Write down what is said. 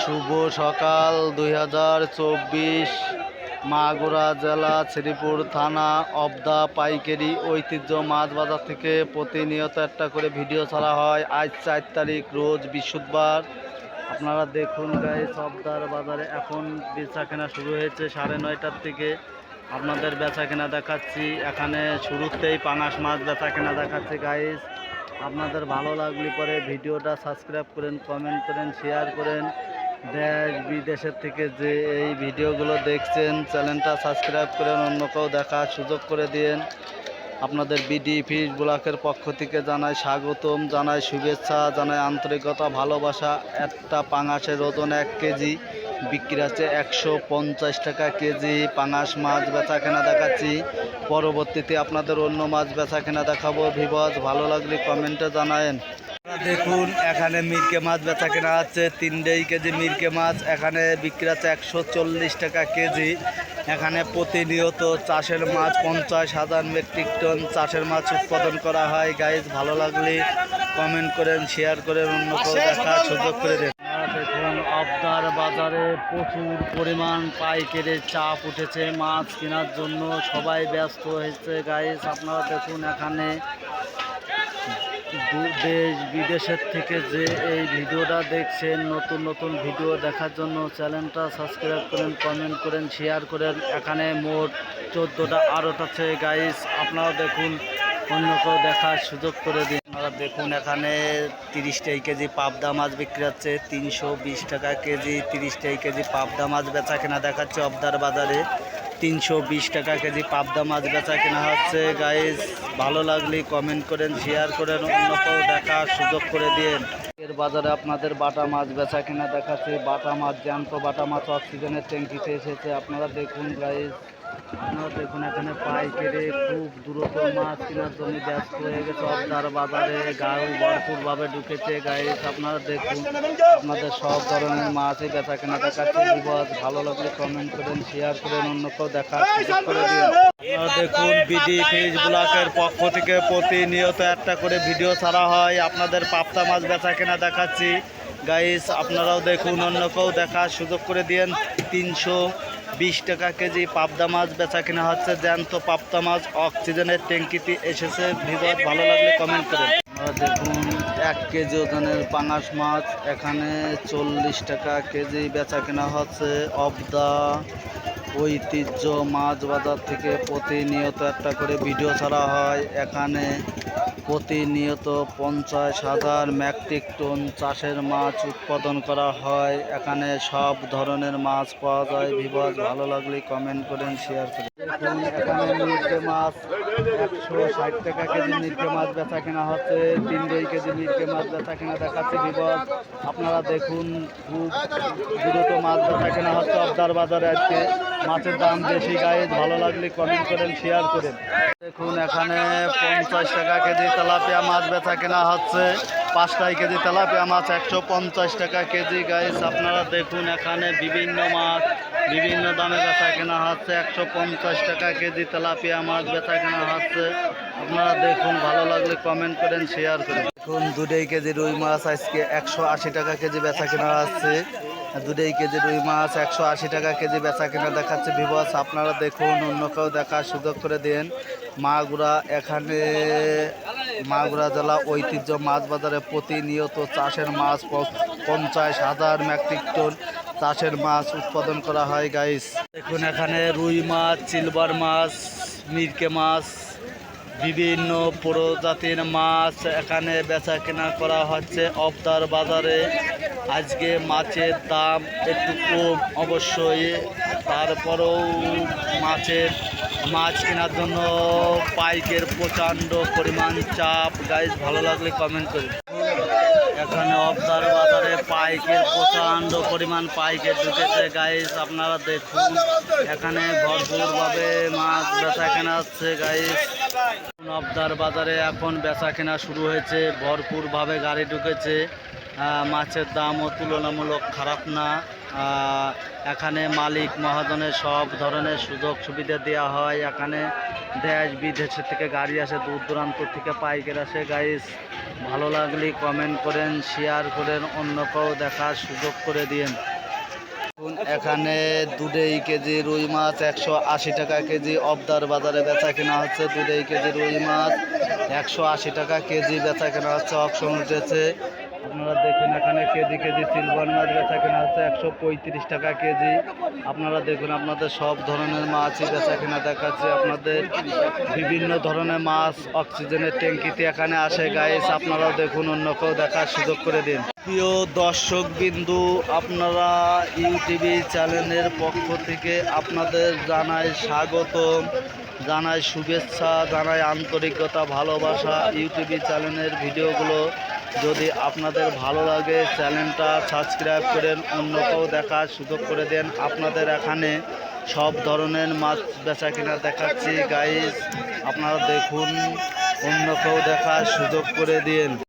শুভ সকাল 2024 মাগুরা জেলা শ্রীপুর থানা অবদা পাইকারি ঐতিহ্য মাছ বাজার থেকে প্রতিনিয়ত একটা করে ভিডিও ছাড়া হয়। আজ 4 তারিখ রোজ বৃহস্পতিবার। আপনারা দেখুন গাইস, অবদার বাজারে এখন বেচা কেনা শুরু হয়েছে 9:30টার থেকে। আপনাদের বেচা কেনা দেখাচ্ছি। এখানে শুরুতেই পাঙাশ মাছ বেচা কেনা দেখাচ্ছি গাইস। আপনাদের ভালো লাগলে পরে ভিডিওটা সাবস্ক্রাইব করেন, কমেন্ট করেন, শেয়ার করেন। দেশ বিদেশের থেকে যে এই ভিডিওগুলো দেখছেন চ্যানেলটা সাবস্ক্রাইব করেন, অন্যকেও দেখার সুযোগ করে দিন। আপনাদের বিডি ফিশ ব্লকের পক্ষ থেকে জানাই স্বাগতম, জানাই শুভেচ্ছা, জানাই আন্তরিকতা, ভালোবাসা। একটা পাঙাশের ওজন 1 কেজি বিক্রি আছে 150 টাকা কেজি। পাঙাশ মাছ বেচা কেনা দেখাচ্ছি। পরবর্তীতে আপনাদের অন্য মাছ বেচা কেনা দেখাবো। ভিউয়ার্স, ভালো লাগলে কমেন্টে জানায়েন। দেখুন এখানে মিরকে মাছ বেচা কেনা আছে 3 কেজি মিরকে মাছ। এখানে বিক্রি আছে 140 টাকা কেজি। এখানে প্রতিনিয়ত চাষের মাছ 50,000 মেট্রিক টন চাষের মাছ উৎপাদন করা হয়। গাইজ, ভালো লাগলে কমেন্ট করেন, শেয়ার করেন, অন্যকেও দেখার সুযোগ করে দেন। দেখুন অবদার বাজারে প্রচুর পরিমাণ পাইকারি চাপ উঠেছে মাছ কেনার জন্য। সবাই ব্যস্ত হয়েছে গাইজ। আপনারা দেখুন এখানে দেশ বিদেশের থেকে যে এই ভিডিওটা দেখছেন, নতুন নতুন ভিডিও দেখার জন্য চ্যানেলটা সাবস্ক্রাইব করেন, কমেন্ট করেন, শেয়ার করেন। এখানে মোট 14টা আড়ত আছে গাইস। আপনারা দেখুন, অন্যকেও দেখার সুযোগ করে দিন। আপনারা দেখুন এখানে 30 কেজি পাবদা মাছ বিক্রি হচ্ছে 320 টাকা কেজি। 30 কেজি পাবদা মাছ বেচা কেনা দেখাচ্ছে অবদার বাজারে 320 টাকা কেজি পাবদা মাছ বেচা কেনা হচ্ছে গাইস। ভালো লাগলে কমেন্ট করেন, শেয়ার করেন, অন্যকেও দেখার সুযোগ করে দিন। এর বাজারে আপনাদের বাটা মাছ বেচা কেনা দেখাচ্ছে। বাটা মাছ, জ্যান্ত বাটা মাছ অক্সিজেনের ট্যাঙ্কিতে এসেছে। আপনারা দেখুন গাইস, আপনারা দেখুন এখানে পাইকারি খুব দ্রুত মাছ কেনার জন্য ব্যস্ত হয়ে গেছে অবদার বাজারে। গাড়ি ভরপুরভাবে ঢুকেছে গাইস। আপনারা দেখুন আপনাদের সব ধরনের মাছই বেচা কেনা দেখাচ্ছে। ভিউয়ার্স, ভালো লাগলে কমেন্ট করেন, শেয়ার করেন, অন্যকেও দেখার সুযোগ করে দিন। আপনারা দেখুন বিডি ফিশ ব্লকের পক্ষ থেকে প্রতিনিয়ত একটা করে ভিডিও ছাড়া হয়। আপনাদের পাবদা মাছ বেচা কেনা দেখাচ্ছি গাইস। আপনারাও দেখুন, অন্যকেও দেখার সুযোগ করে দিন। 320 টাকা কেজি পাবদা মাছ বেচা কেনা হচ্ছে। জ্যান্ত পাবদা মাছ অক্সিজেনের ট্যাঙ্কিতে এসেছে। ভিউয়ার্স, ভালো লাগলে কমেন্ট করেন। আপনারা দেখুন 1 কেজি ওজনের পাঙাশ মাছ এখানে 40 টাকা কেজি বেচা কেনা হচ্ছে অবদা ঐতিহ্য মাছ বাজার থেকে। প্রতিনিয়ত একটা করে ভিডিও ছাড়া হয়। এখানে প্রতিনিয়ত 50,000 মেট্রিক টন চাষের মাছ উৎপাদন করা হয়। এখানে সব ধরনের মাছ পাওয়া যায়। ভিউয়ার্স, ভালো লাগলে কমেন্ট করেন, শেয়ার করেন। দেখুন এখানে মিরকে মাছ 160 টাকা কেজি মিরকে মাছ বেচা কেনা হচ্ছে। 3 কেজি মিরকে মাছ বেচা কেনা দেখাচ্ছে। ভিউয়ার্স, আপনারা দেখুন খুব দ্রুত মাছ বেচা কেনা হচ্ছে অবদার বাজারে। আজকে মাছের দাম বেশি গাইজ। ভালো লাগলে কমেন্ট করেন, শেয়ার করেন। দেখুন এখানে 50 টাকা কেজি তেলাপিয়া মাছ বেচা কেনা হচ্ছে। 5 কেজি তেলাপিয়া মাছ 150 টাকা কেজি গাইজ। আপনারা দেখুন এখানে বিভিন্ন মাছ বিভিন্ন দামে বেচা কেনা হচ্ছে। 150 টাকা কেজি তেলাপিয়া মাছ বেচা কেনা হচ্ছে। আপনারা দেখুন, ভালো লাগলে কমেন্ট করেন, শেয়ার করেন। দেখুন 2 কেজি রুই মাছ আজকে 180 টাকা কেজি বেচা কেনা হচ্ছে। 2 কেজি রুই মাছ 180 টাকা কেজি বেচা কেনা দেখাচ্ছে। ভিউয়ার্স, আপনারা দেখুন, অন্যকেও দেখার সুযোগ করে দিন। মাগুরা এখানে মাগুরা জেলা ঐতিহ্য মাছ বাজারে প্রতিনিয়ত চাষের মাছ 50,000 মেট্রিক টন চাষের মাছ উৎপাদন করা হয় গাইস। দেখুন এখানে রুই মাছ, সিলভার মাছ, মিরকে মাছ, বিভিন্ন প্রজাতির মাছ এখানে বেচা কেনা করা হচ্ছে অবদার বাজারে। আজকে মাছের দাম একটু কম অবশ্যই, তারপরেও মাছ কেনার জন্য পাইকের প্রচণ্ড পরিমাণ চাপ গাইজ। ভালো লাগলে কমেন্ট করুন। এখানে অবদার বাজারে পাইকের প্রচণ্ড পরিমাণ পাইকের ঢুকেছে গাইজ। আপনারা দেখুন এখানে ভরপুরভাবে মাছ বেচা কেনা হচ্ছে গাইজ। অবদার বাজারে এখন বেচা কেনা শুরু হয়েছে, ভরপুরভাবে গাড়ি ঢুকেছে। মাছের দামও তুলনামূলক খারাপ না। এখানে মালিক মহাজনের সব ধরনের সুযোগ সুবিধা দেওয়া হয়। এখানে দেশ বিদেশের থেকে গাড়ি আসে, দূর দূরান্ত থেকে পাইকার আসে গাইস। ভালো লাগলে কমেন্ট করেন, শেয়ার করেন, অন্যকেও দেখার সুযোগ করে দিন। এখানে দুধেই কেজি রুই মাছ 180 টাকা কেজি। অবদার বাজারে বেচা কেনা হচ্ছে দুধেই কেজি রুই মাছ 180 টাকা কেজি বেচা কেনা হচ্ছে। অকশন উঠেছে, আপনারা দেখুন এখানে কেজি কেজি সিলভার মাছ বেচা কেনা হচ্ছে 135 টাকা কেজি। আপনারা দেখুন, আপনাদের সব ধরনের মাছই বেচা কেনা দেখাচ্ছে। আপনাদের বিভিন্ন ধরনের মাছ অক্সিজেনের ট্যাঙ্কিতে এখানে আসে গাইস, আপনারাও দেখুন, অন্য কেউ দেখার সুযোগ করে দিন। প্রিয় দর্শক বিন্দু, আপনারা ইউটিভি চ্যানেলের পক্ষ থেকে আপনাদের জানাই স্বাগতম, জানাই শুভেচ্ছা, জানাই আন্তরিকতা, ভালোবাসা। ইউটিভি চ্যানেলের ভিডিওগুলো যদি আপনাদের ভালো লাগে চ্যানেলটা সাবস্ক্রাইব করেন, অন্য কেউ দেখার সুযোগ করে দেন। আপনাদের এখানে সব ধরনের মাছ বেচা কিনা দেখাচ্ছি গাইস, আপনারা দেখুন, অন্য কেউ দেখার সুযোগ করে দিন।